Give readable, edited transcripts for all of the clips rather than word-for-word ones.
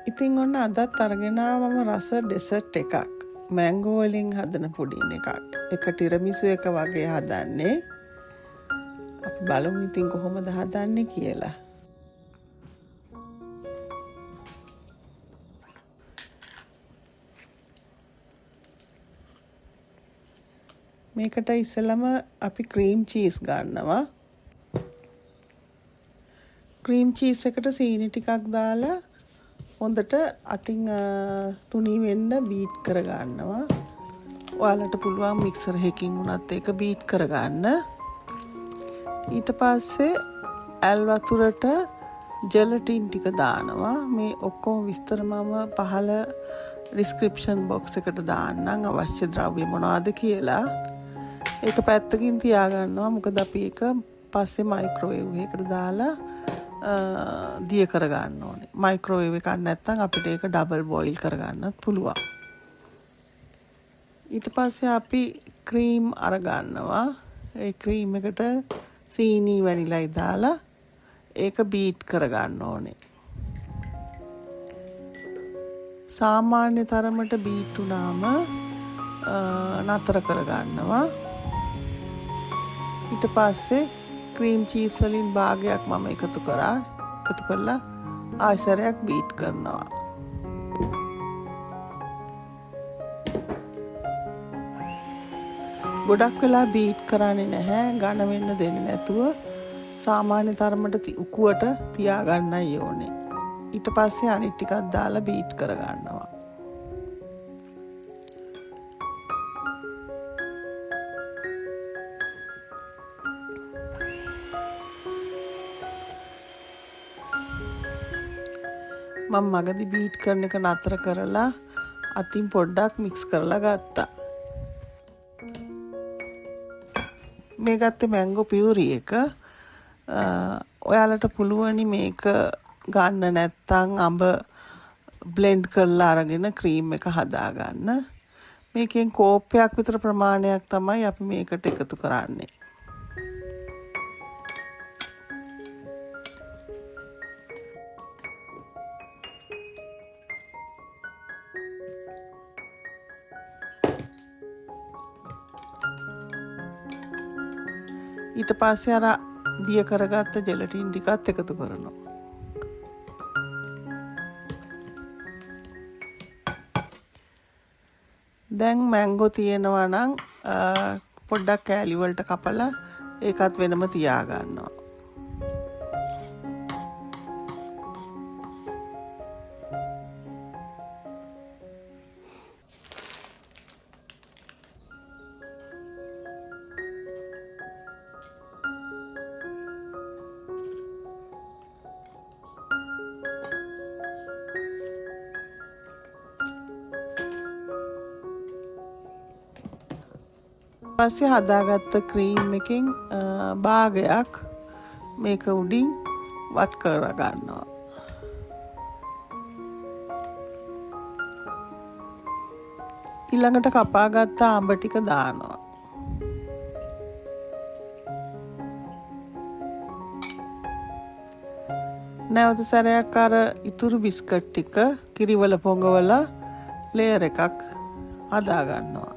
ඉතින් ඔන්න අදත් අරගෙන ආවම රස ඩෙසර්ට් එකක්. මැංගෝ වලින් හදන පුඩින් එකක්. එක ටිරමිසු එක වගේ හදන්නේ. අපි බලමු ඉතින් කොහොමද හදන්නේ කියලා. මේකට ඉස්සෙල්ලම අපි ක්‍රීම් චීස් ගන්නවා. ක්‍රීම් චීස් එකට සීනි ටිකක් දාලා හොඳට අතින් තුනී වෙන්න බීට් කරගන්නවා. ඔයාලට පුළුවන් මික්සර් එකකින් උනත් ඒක බීට් කරගන්න. ඊට පස්සේ ඇල් වතුරට ජෙලටින් ටික දානවා. මේ ඔක්කොම විස්තර මම පහළ ඩිස්ක්‍රිප්ෂන් බොක්ස් එකට දාන්නම් අවශ්‍ය ද්‍රව්‍ය මොනවද කියලා. ඒක පැත්තකින් තියාගන්නවා. මොකද අපි ඒක පස්සේ මයික්‍රෝවේව් එකකට දාලා දිය කරගන්න ඕනේ. මයික්‍රෝවේව් එකක් නැත්නම් අපිට ඒක ඩබල් බොයිල් කරගන්නත් පුළුවන්. ඊට පස්සේ අපි ක්‍රීම් අරගන්නවා. ඒ ක්‍රීම් එකට සීනි වැනිලයි දාලා ඒක බීට් කරගන්න ඕනේ. සාමාන්‍ය තරමට බීට් වුණාම නතර කරගන්නවා. ඊට පස්සේ ක්‍රීම් චීස් වලින් භාගයක් මම එකතු කරලා ආයසරයක් බීට් කරනවා. ගොඩක් වෙලා බීට් කරන්නේ නැහැ. ඝන වෙන්න දෙන්නේ නැතුව සාමාන්‍ය තරමට උකුවට තියාගන්නයි ඕනේ. ඊට පස්සේ අනිත් ටිකක් දාලා බීට් කරගන්නවා. මම මගදී බීට් කරන එක නතර කරලා අතින් පොඩ්ඩක් මික්ස් කරලා ගත්තා. මේ ගත්තේ මැංගෝ පියුරි එක. ඔයාලට පුළුවනි මේක ගන්න නැත්තම් අඹ බ්ලෙන්ඩ් කරලා අරගෙන ක්‍රීම් එක හදාගන්න. මේකෙන් කෝප්පයක් විතර ප්‍රමාණයක් තමයි අපි මේකට එකතු කරන්නේ. ඊට පස්සේ අර දිය කරගත්ත ජෙලටින් ටිකත් එකතු කරනවා. දැන් මැංගෝ තියෙනවා නම් පොඩ්ඩක් කෑලි වලට කපලා ඒකත් වෙනම තියාගන්නවා. පස්සේ හදාගත්ත ක්‍රීම් එකෙන් භාගයක් මේක උඩින් වත් කරගන්නවා. ඊළඟට කපාගත්ත අඹ ටික දානවා. නැවත සැරයක් අර ඉතුරු බිස්කට් ටික කිරිවල පොඟවලා ලේයර් එකක් හදා ගන්නවා.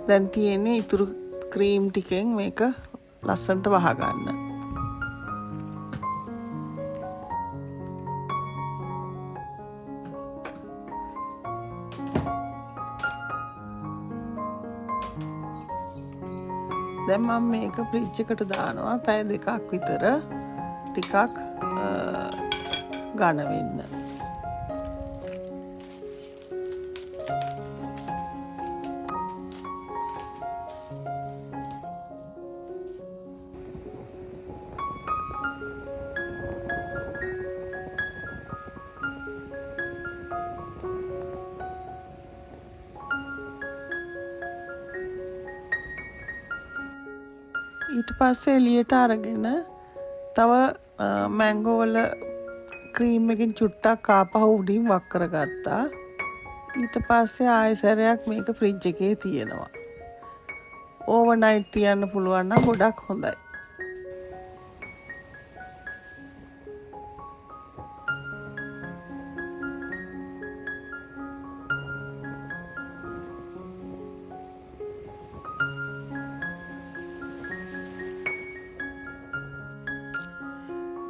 දැන් තියෙන්නේ ඉතුරු ක්‍රීම් ටිකෙන් මේක ලස්සනට වහගන්න. දැන් මම මේක ෆ්‍රිජ් එකට දානවා පැය 2ක් විතර ටිකක් ඝන වෙන්න. ඊට පස්සේ එළියට අරගෙන තව මැංගෝ වල ක්‍රීම් එකකින් චුට්ටක් ආපහු උඩින් වක් කරගත්තා. ඊට පස්සේ ආයෙසරයක් මේක ෆ්‍රිජ් එකේ තියෙනවා. ඕවර්නයිට් තියන්න පුළුවන් නම් ගොඩක් හොඳයි.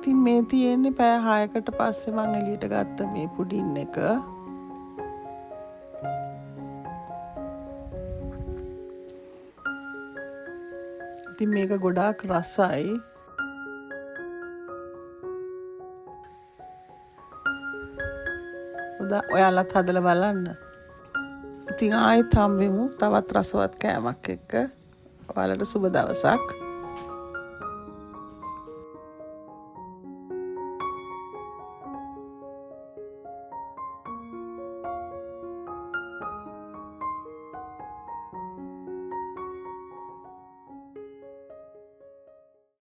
ඉතින් මේ තියෙන්නේ පැය 6කට පස්සේ මං එළියට ගත්ත මේ පුඩින් එක. ඉතින් මේක ගොඩාක් රසයි. ඔයාලත් හදලා බලන්න. ඉතින් ආයෙත් හම්බෙමු තවත් රසවත් කෑමක් එක්ක. ඔයාලට සුබ දවසක්.